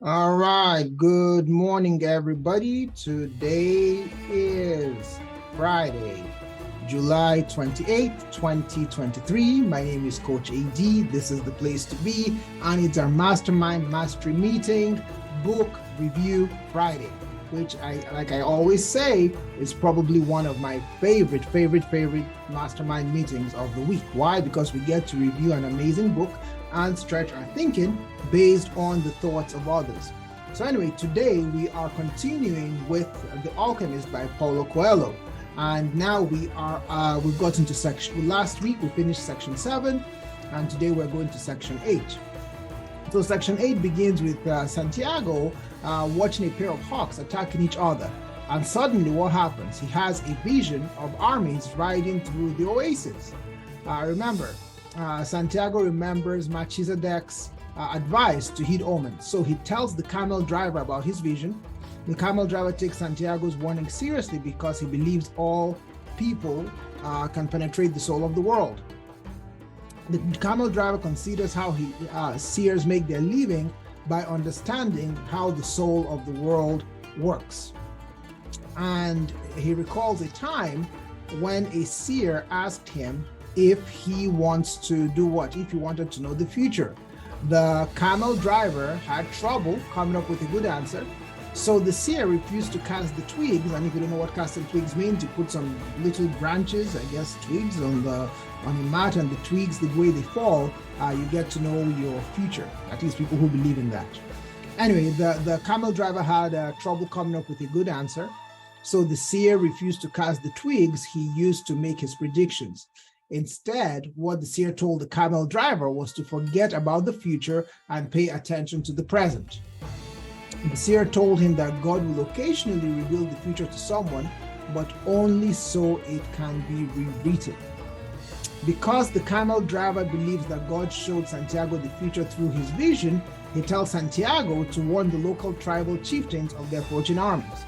All right, good morning, everybody. Today is Friday, July 28th, 2023. My name is Coach AD. This is the place to be, and it's our Mastermind Mastery Meeting Book Review Friday, which like I always say, is probably one of my favorite mastermind meetings of the week. Why? Because we get to review an amazing book and stretch our thinking based on the thoughts of others. So anyway, today we are continuing with The Alchemist by Paulo Coelho. And now we've gotten to last week we finished section 7, and today we're going to section 8. So section 8 begins with Santiago watching a pair of hawks attacking each other. And suddenly what happens? He has a vision of armies riding through the oasis. Remember, Santiago remembers Melchizedek's advice to heed omens. So he tells the camel driver about his vision. The camel driver takes Santiago's warning seriously because he believes all people can penetrate the soul of the world. The camel driver considers how seers make their living by understanding how the soul of the world works. And he recalls a time when a seer asked him if he wants to do what? If he wanted to know the future. The camel driver had trouble coming up with a good answer. So the seer refused to cast the twigs, and if you don't know what casting twigs means, you put some little branches, I guess twigs, on the mat, and the twigs, the way they fall, you get to know your future, at least people who believe in that. Anyway, the camel driver had trouble coming up with a good answer. So the seer refused to cast the twigs he used to make his predictions. Instead, what the seer told the camel driver was to forget about the future and pay attention to the present. The seer told him that God will occasionally reveal the future to someone, but only so it can be rewritten. Because the camel driver believes that God showed Santiago the future through his vision, he tells Santiago to warn the local tribal chieftains of their approaching armies.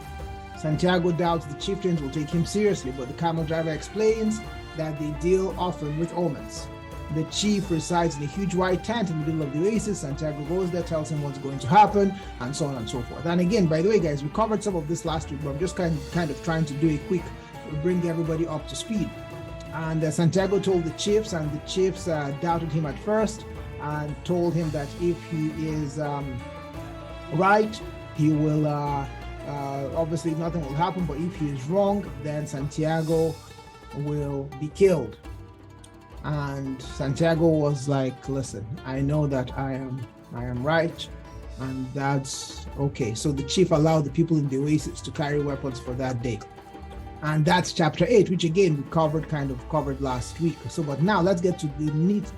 Santiago doubts the chieftains will take him seriously, but the camel driver explains that they deal often with omens. The chief resides in a huge white tent in the middle of the oasis. Santiago goes there, tells him what's going to happen, and so on and so forth. And again, by the way, guys, we covered some of this last week, but I'm just kind of trying to do a quick, bring everybody up to speed. And Santiago told the chiefs, and the chiefs doubted him at first and told him that if he is right, he will, obviously nothing will happen, but if he is wrong, then Santiago will be killed. And Santiago was like, listen, I know that I am right, and that's okay. So the chief allowed the people in the oasis to carry weapons for that day. And that's chapter 8, which again we covered last week. So but now let's get to the nitty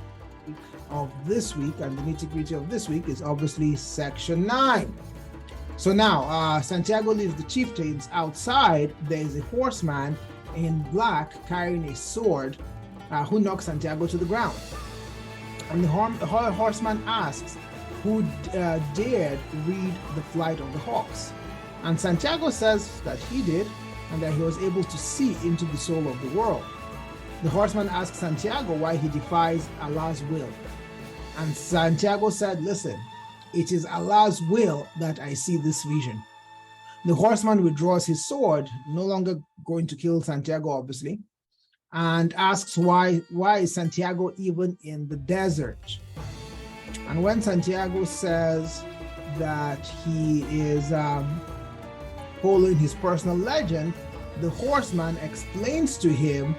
of this week, and the nitty-gritty of this week is obviously section 9. So now Santiago leaves the chieftains outside. There is a horseman in black carrying a sword who knocks Santiago to the ground. And the horseman asks who dared read the flight of the hawks. And Santiago says that he did, and that he was able to see into the soul of the world. The horseman asks Santiago why he defies Allah's will. And Santiago said, listen, it is Allah's will that I see this vision. The horseman withdraws his sword, no longer going to kill Santiago, obviously, and asks why is Santiago even in the desert? And when Santiago says that he is following his personal legend, the horseman explains to him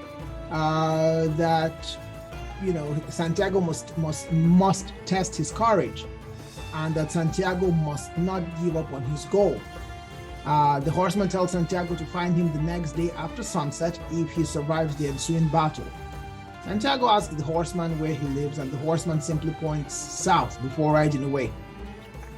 that Santiago must test his courage, and that Santiago must not give up on his goal. The horseman tells Santiago to find him the next day after sunset if he survives the ensuing battle. Santiago asks the horseman where he lives, and the horseman simply points south before riding away.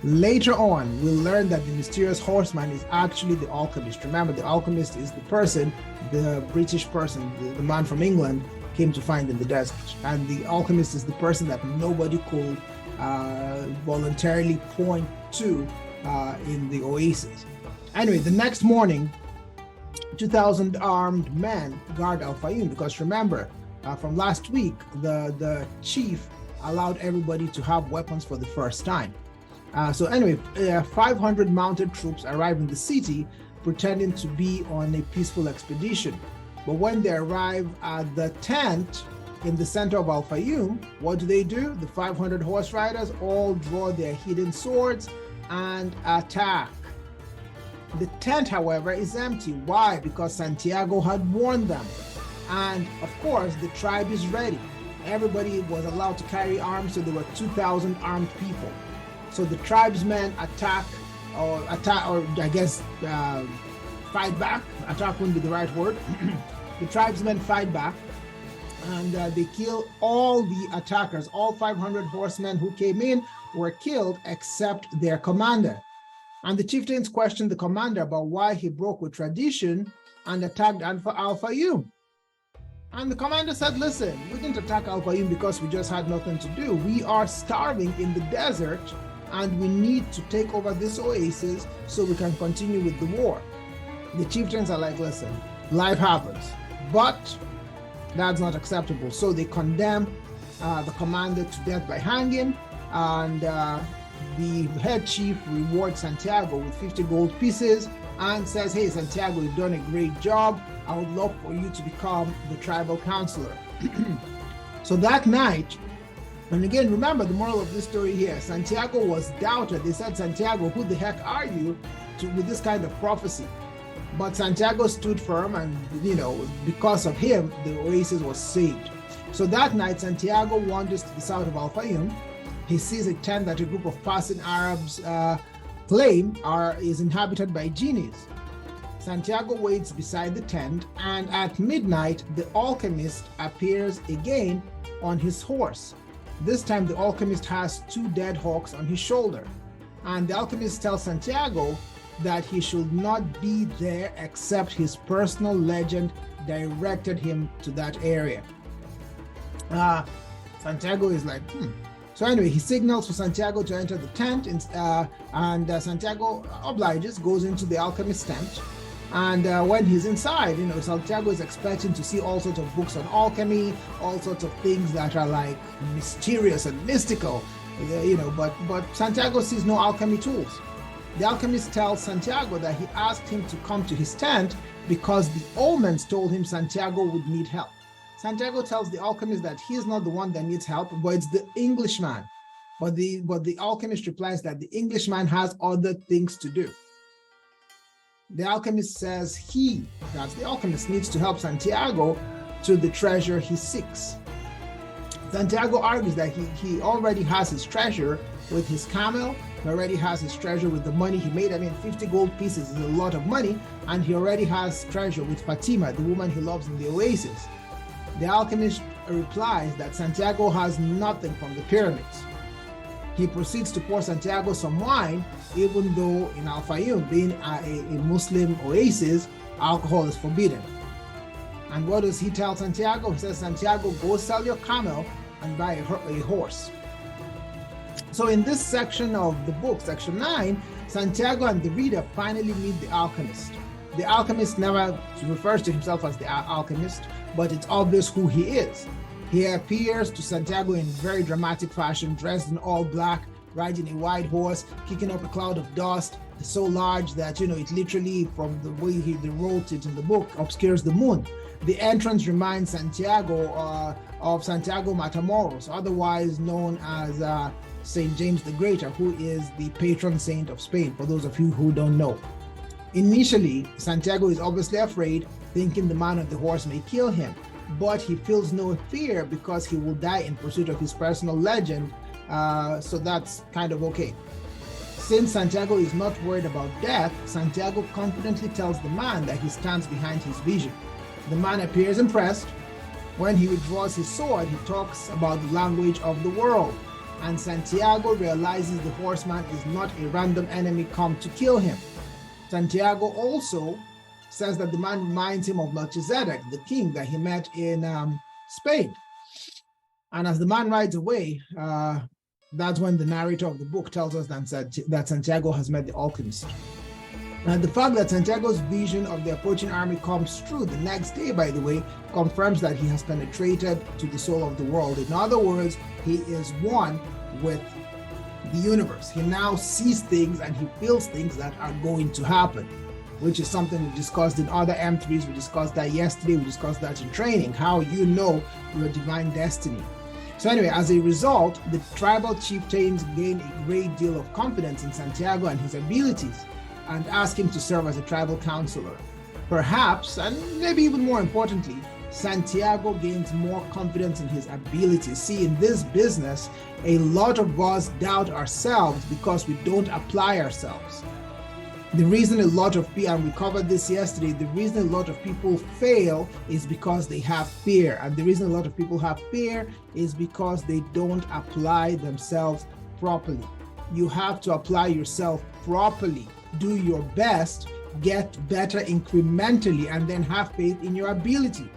Later on, we'll learn that the mysterious horseman is actually the alchemist. Remember, the alchemist is the person, the British person, the man from England came to find in the desert. And the alchemist is the person that nobody could voluntarily point to in the oasis. Anyway, the next morning, 2,000 armed men guard Al-Fayoum, because remember, from last week, the chief allowed everybody to have weapons for the first time. So anyway, 500 mounted troops arrive in the city pretending to be on a peaceful expedition. But when they arrive at the tent in the center of Al-Fayoum, what do? The 500 horse riders all draw their hidden swords and attack. The tent, however, is empty. Why? Because Santiago had warned them. And of course, the tribe is ready. Everybody was allowed to carry arms, so there were 2,000 armed people. So the tribesmen attack, or I guess fight back. Attack wouldn't be the right word. The tribesmen fight back, and they kill all the attackers. All 500 horsemen who came in were killed except their commander. And the chieftains questioned the commander about why he broke with tradition and attacked Al-Fayoum. And the commander said, listen, we didn't attack Al-Fayoum because we just had nothing to do. We are starving in the desert, and we need to take over this oasis so we can continue with the war. The chieftains are like, listen, life happens, but that's not acceptable. So they condemn the commander to death by hanging, and the head chief rewards Santiago with 50 gold pieces and says, hey, Santiago, you've done a great job. I would love for you to become the tribal counselor. So that night, and again, remember the moral of this story here, Santiago was doubted. They said, Santiago, who the heck are you with this kind of prophecy? But Santiago stood firm, and because of him, the oasis was saved. So that night, Santiago wanders to the south of Al-Fayoum. He sees a tent that a group of passing Arabs claim is inhabited by genies. Santiago waits beside the tent, and at midnight, the alchemist appears again on his horse. This time, the alchemist has 2 dead hawks on his shoulder. And the alchemist tells Santiago that he should not be there except his personal legend directed him to that area. Santiago is like, So anyway, he signals for Santiago to enter the tent, and Santiago obliges, goes into the alchemist tent. And when he's inside, Santiago is expecting to see all sorts of books on alchemy, all sorts of things that are like mysterious and mystical, but Santiago sees no alchemy tools. The alchemist tells Santiago that he asked him to come to his tent because the omens told him Santiago would need help. Santiago tells the alchemist that he is not the one that needs help, but it's the Englishman. But the alchemist replies that the Englishman has other things to do. The alchemist says that's the alchemist, needs to help Santiago to the treasure he seeks. Santiago argues that he already has his treasure with his camel. He already has his treasure with the money he made. 50 gold pieces is a lot of money. And he already has treasure with Fatima, the woman he loves in the oasis. The alchemist replies that Santiago has nothing from the pyramids. He proceeds to pour Santiago some wine, even though in Al-Fayoum, being a Muslim oasis, alcohol is forbidden. And what does he tell Santiago? He says, Santiago, go sell your camel and buy a horse. So in this section of the book, section 9, Santiago and the reader finally meet the alchemist. The alchemist never refers to himself as the alchemist, but it's obvious who he is. He appears to Santiago in very dramatic fashion, dressed in all black, riding a white horse, kicking up a cloud of dust so large that, it literally, from the way they wrote it in the book, obscures the moon. The entrance reminds Santiago of Santiago Matamoros, otherwise known as Saint James the Greater, who is the patron saint of Spain, for those of you who don't know. Initially, Santiago is obviously afraid, thinking the man on the horse may kill him. But he feels no fear because he will die in pursuit of his personal legend, so that's kind of okay. Since Santiago is not worried about death, Santiago confidently tells the man that he stands behind his vision. The man appears impressed. When he withdraws his sword, he talks about the language of the world, and Santiago realizes the horseman is not a random enemy come to kill him. Santiago also says that the man reminds him of Melchizedek, the king that he met in Spain. And as the man rides away, that's when the narrator of the book tells us that Santiago has met the alchemist. And the fact that Santiago's vision of the approaching army comes true the next day, by the way, confirms that he has penetrated to the soul of the world. In other words, he is one with the universe. He now sees things and he feels things that are going to happen, which is something we discussed in other M3s. We discussed that yesterday. We discussed that in training, how you know your divine destiny. So anyway, as a result, the tribal chieftains gain a great deal of confidence in Santiago and his abilities and ask him to serve as a tribal counselor. Perhaps, and maybe even more importantly, Santiago gains more confidence in his abilities. See, in this business, a lot of us doubt ourselves because we don't apply ourselves. The reason a lot of people, and we covered this yesterday, the reason a lot of people fail is because they have fear. And the reason a lot of people have fear is because they don't apply themselves properly. You have to apply yourself properly. Do your best, get better incrementally, and then have faith in your abilities.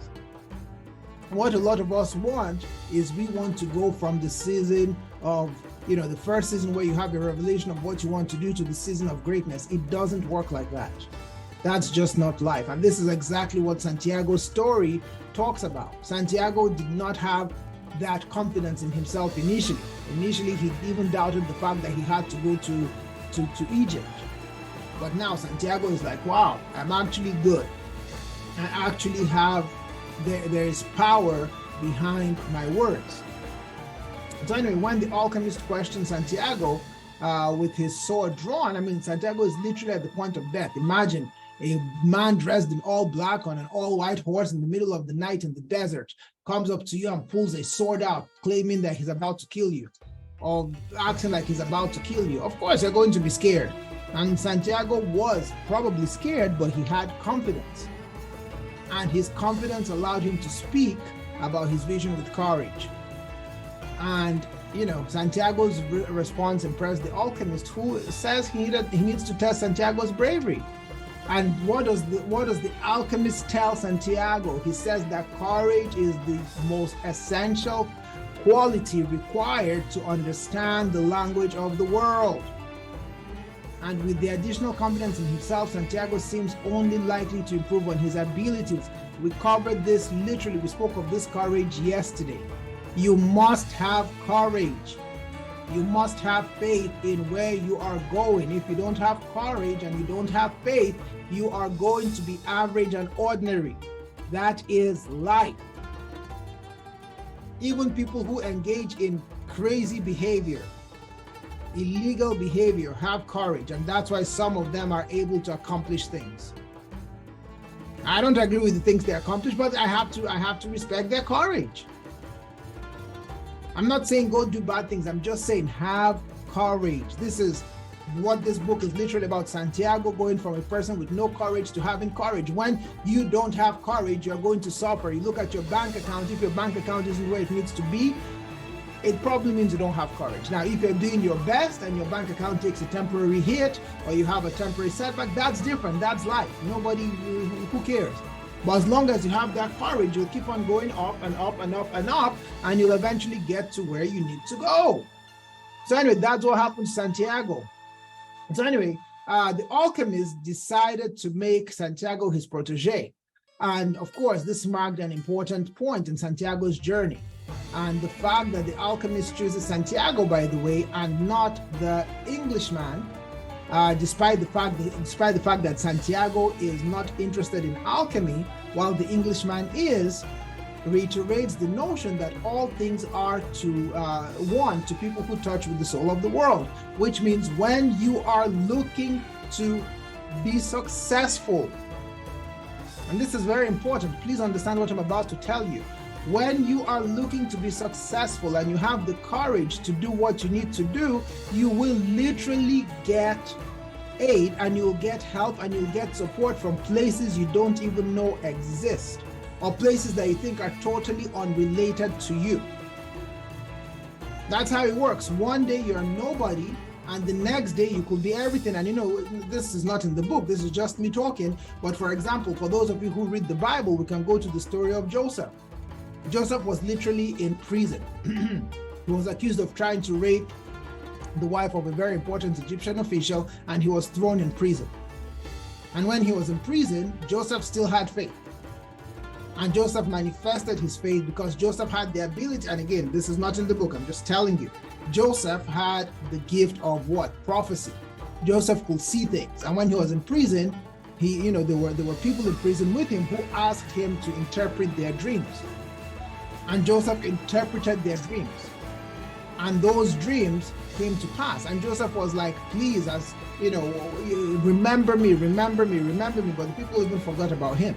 What a lot of us want is we want to go from the season of, the first season where you have a revelation of what you want to do to the season of greatness. It doesn't work like that. That's just not life. And this is exactly what Santiago's story talks about. Santiago did not have that confidence in himself initially. Initially, he even doubted the fact that he had to go to Egypt. But now Santiago is like, wow, I'm actually good. I actually have, there is power behind my words. So anyway, when the alchemist questioned Santiago with his sword drawn, Santiago is literally at the point of death. Imagine a man dressed in all black on an all white horse in the middle of the night in the desert comes up to you and pulls a sword out, claiming that he's about to kill you or acting like he's about to kill you. Of course, you're going to be scared. And Santiago was probably scared, but he had confidence. And his confidence allowed him to speak about his vision with courage. And, Santiago's response impressed the alchemist, who says he needs to test Santiago's bravery. And what does the alchemist tell Santiago? He says that courage is the most essential quality required to understand the language of the world. And with the additional confidence in himself, Santiago seems only likely to improve on his abilities. We covered this literally. We spoke of this courage yesterday. You must have courage. You must have faith in where you are going. If you don't have courage and you don't have faith, you are going to be average and ordinary. That is life. Even people who engage in crazy behavior, illegal behavior, have courage, and that's why some of them are able to accomplish things. I don't agree with the things they accomplish, but I have to respect their courage. I'm not saying go do bad things. I'm just saying have courage. This is what this book is literally about. Santiago going from a person with no courage to having courage. When you don't have courage, you're going to suffer. You look at your bank account. If your bank account isn't where it needs to be, it probably means you don't have courage. Now, if you're doing your best and your bank account takes a temporary hit or you have a temporary setback, that's different. That's life. Nobody, who cares? But as long as you have that courage, you'll keep on going up and up and up and up, and you'll eventually get to where you need to go. So anyway, that's what happened to Santiago. So anyway, the alchemist decided to make Santiago his protege. And of course, this marked an important point in Santiago's journey. And the fact that the alchemist chooses Santiago, by the way, and not the Englishman, despite the fact that Santiago is not interested in alchemy, while the Englishman is, reiterates the notion that all things are to one to people who touch with the soul of the world, which means when you are looking to be successful, and this is very important, please understand what I'm about to tell you. When you are looking to be successful and you have the courage to do what you need to do, you will literally get aid and you'll get help and you'll get support from places you don't even know exist, or places that you think are totally unrelated to you. That's how it works. One day you're nobody, and the next day you could be everything. And this is not in the book, this is just me talking. But for example, for those of you who read the Bible, we can go to the story of Joseph. Joseph was literally in prison. He was accused of trying to rape the wife of a very important Egyptian official, and he was thrown in prison. And when he was in prison, Joseph still had faith. And Joseph manifested his faith because Joseph had the ability, and again, this is not in the book, I'm just telling you, Joseph had the gift of what? Prophecy. Joseph could see things. And when he was in prison, there were people in prison with him who asked him to interpret their dreams. And Joseph interpreted their dreams. And those dreams came to pass. And Joseph was like, please, as remember me. But the people even forgot about him.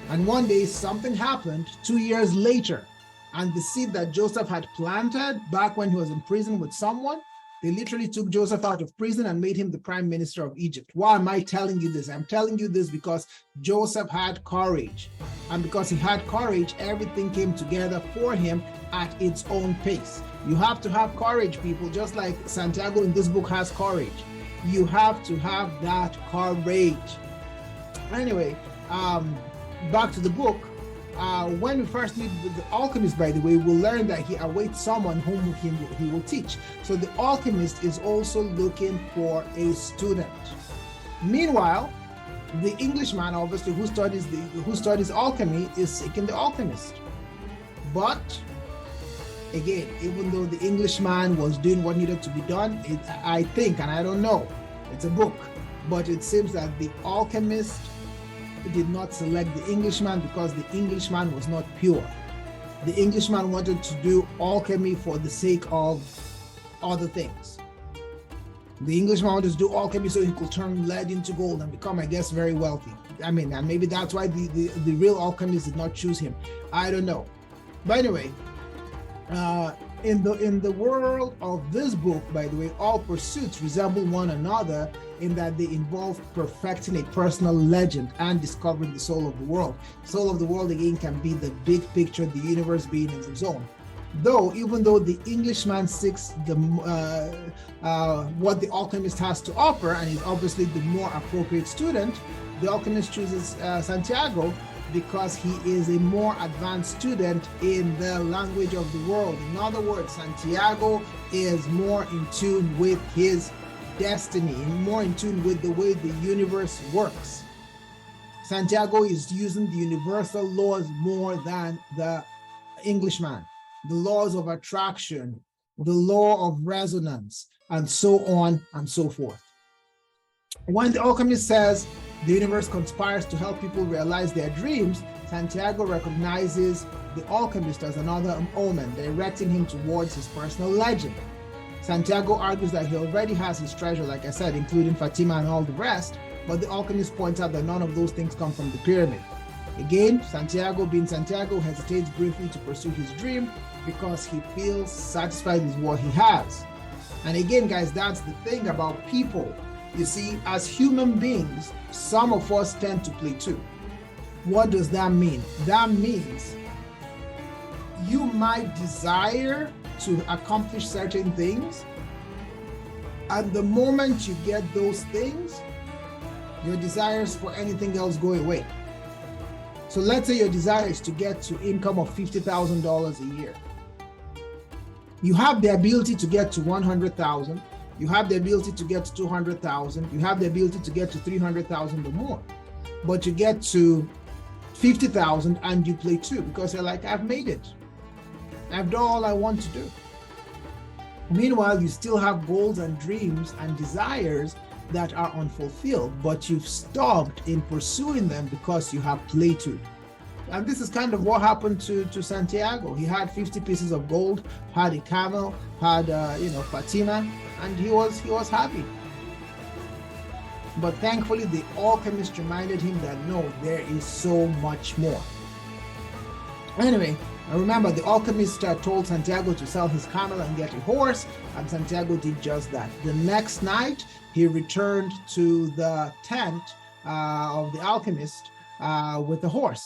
And one day something happened 2 years later, and the seed that Joseph had planted back when he was in prison with someone, they literally took Joseph out of prison and made him the prime minister of Egypt. Why am I telling you this? I'm telling you this because Joseph had courage. And because he had courage, everything came together for him at its own pace. You have to have courage, people, just like Santiago in this book has courage. You have to have that courage. Anyway, back to the book. When we first meet with the alchemist, by the way, we'll learn that he awaits someone whom he will teach. So the alchemist is also looking for a student. Meanwhile, the Englishman, obviously, who studies alchemy, is seeking the alchemist. But again, even though the Englishman was doing what needed to be done, I think, and I don't know, it's a book, but it seems that the alchemist did not select the Englishman because the Englishman was not pure. The Englishman wanted to do alchemy for the sake of other things. The Englishman wanted to do alchemy so he could turn lead into gold and become, I guess, very wealthy. I mean, and maybe that's why the real alchemist did not choose him. I don't know. But anyway, in the world of this book, by the way, all pursuits resemble one another in that they involve perfecting a personal legend and discovering the soul of the world. Soul of the world, again, can be the big picture, the universe being in the zone. Though, even though the Englishman seeks what the alchemist has to offer, and is obviously the more appropriate student, the alchemist chooses Santiago because he is a more advanced student in the language of the world. In other words, Santiago is more in tune with his destiny, more in tune with the way the universe works. Santiago is using the universal laws more than the Englishman. The laws of attraction, the law of resonance, and so on and so forth. When the alchemist says the universe conspires to help people realize their dreams, Santiago recognizes the alchemist as another omen, directing him towards his personal legend. Santiago argues that he already has his treasure, like I said, including Fatima and all the rest, but the alchemist points out that none of those things come from the pyramid. Again, Santiago, being Santiago, hesitates briefly to pursue his dream because he feels satisfied with what he has. And again, guys, that's the thing about people. You see, as human beings, some of us tend to play too. What does that mean? That means you might desire to accomplish certain things, and the moment you get those things, your desires for anything else go away. So let's say your desire is to get to income of $50,000 a year. You have the ability to get to 100,000. You have the ability to get to 200,000. You have the ability to get to 300,000 or more. But you get to 50,000 and you play too because you're like, I've made it. I've done all I want to do. Meanwhile, you still have goals and dreams and desires that are unfulfilled, but you've stopped in pursuing them because you have played too. And this is kind of what happened to Santiago. He had 50 pieces of gold, had a camel, had Fatima, and he was happy. But thankfully, the alchemist reminded him that no, there is so much more. Anyway, remember, the alchemist told Santiago to sell his camel and get a horse, and Santiago did just that. The next night, he returned to the tent of the alchemist with the horse.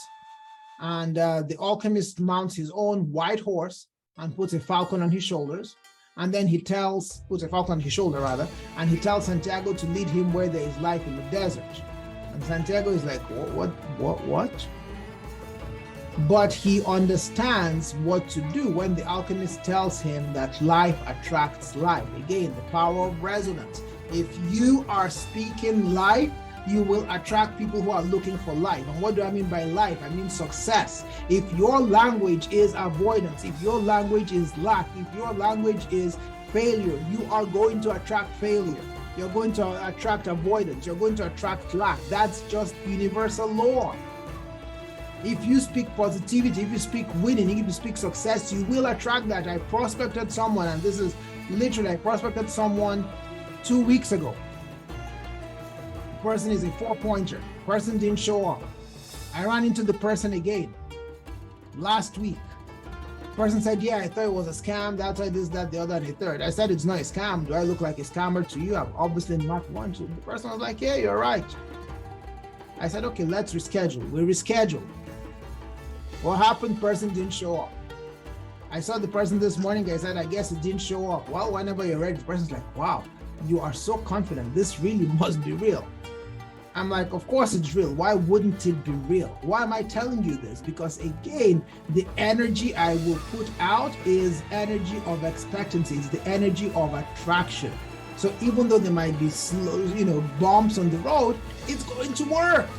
And the alchemist mounts his own white horse and puts a falcon on his shoulders. And then puts a falcon on his shoulder rather, and he tells Santiago to lead him where there is life in the desert. And Santiago is like, what? But he understands what to do when the alchemist tells him that life attracts life. Again, the power of resonance. If you are speaking life, you will attract people who are looking for life. And what do I mean by life? I mean success. If your language is avoidance, if your language is lack, if your language is failure, you are going to attract failure. You're going to attract avoidance. You're going to attract lack. That's just universal law. If you speak positivity, if you speak winning, if you speak success, you will attract that. I prospected someone, and this is literally, I prospected someone 2 weeks ago. The person is a 4-pointer. Person didn't show up. I ran into the person again last week. Person said, yeah, I thought it was a scam. That's why this, that, the other, and the third. I said, it's not a scam. Do I look like a scammer to you? I'm obviously not one to. The person was like, yeah, you're right. I said, okay, let's reschedule. We rescheduled. What happened? Person didn't show up. I saw the person this morning. I said, I guess it didn't show up. Well, whenever you're ready, the person's like, wow, you are so confident. This really must be real. I'm like, of course it's real. Why wouldn't it be real? Why am I telling you this? Because again, the energy I will put out is energy of expectancy. It's the energy of attraction. So even though there might be slow, bumps on the road, it's going to work.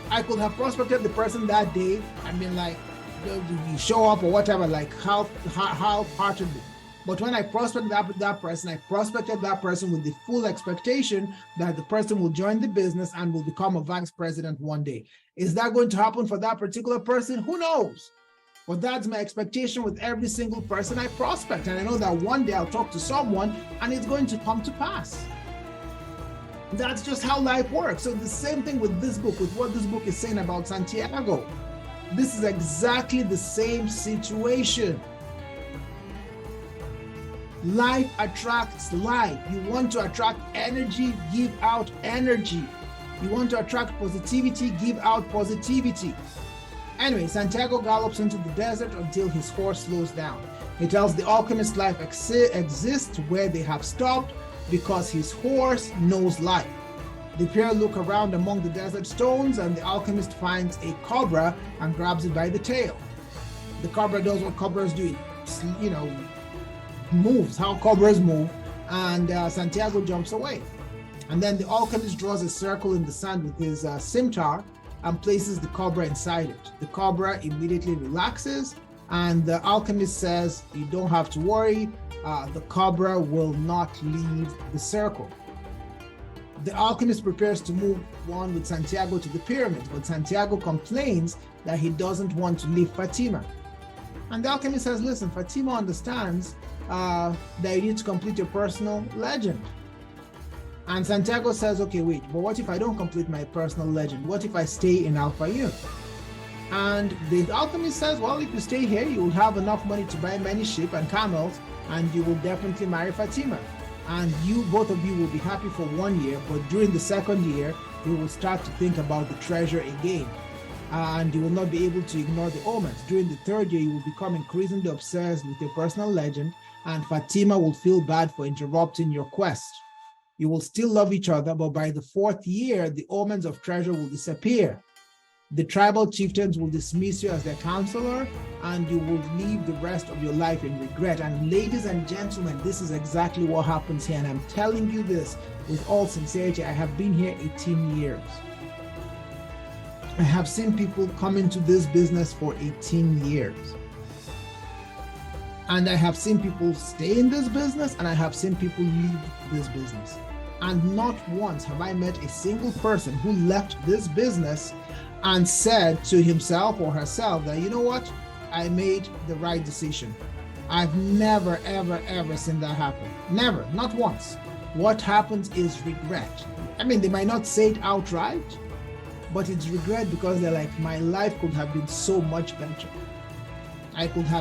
I could have prospected the person that day. I mean, like, you show up or whatever, like half-heartedly. But when I prospected that person, I prospected that person with the full expectation that the person will join the business and will become a vice president one day. Is that going to happen for that particular person? Who knows? But that's my expectation with every single person I prospect. And I know that one day I'll talk to someone and it's going to come to pass. That's just how life works. So the same thing with this book, with what this book is saying about Santiago. This is exactly the same situation. Life attracts life. You want to attract energy, give out energy. You want to attract positivity, give out positivity. Anyway, Santiago gallops into the desert until his horse slows down. He tells the alchemist life exists where they have stopped because his horse knows life. The pair look around among the desert stones and the alchemist finds a cobra and grabs it by the tail. The cobra does what cobras do, moves how cobras move, and Santiago jumps away. And then the alchemist draws a circle in the sand with his scimitar and places the cobra inside it. The cobra immediately relaxes, and the alchemist says, you don't have to worry, the cobra will not leave the circle. The alchemist prepares to move on with Santiago to the pyramids, but Santiago complains that he doesn't want to leave Fatima. And the alchemist says, listen, Fatima understands that you need to complete your personal legend. And Santiago says, okay, wait, but what if I don't complete my personal legend? What if I stay in Al-Fayoum? And the alchemist says, well, if you stay here, you will have enough money to buy many sheep and camels, and you will definitely marry Fatima. And both of you will be happy for 1 year, but during the second year, you will start to think about the treasure again. And you will not be able to ignore the omens. During the third year, you will become increasingly obsessed with your personal legend, and Fatima will feel bad for interrupting your quest. You will still love each other, but by the fourth year, the omens of treasure will disappear. The tribal chieftains will dismiss you as their counselor, and you will live the rest of your life in regret. And ladies and gentlemen, this is exactly what happens here. And I'm telling you this with all sincerity. I have been here 18 years. I have seen people come into this business for 18 years. And I have seen people stay in this business, and I have seen people leave this business. And not once have I met a single person who left this business and said to himself or herself that, you know what, I made the right decision. I've never, ever, ever seen that happen. Never, not once. What happens is regret. I mean, they might not say it outright, but it's regret because they're like, my life could have been so much better. I could have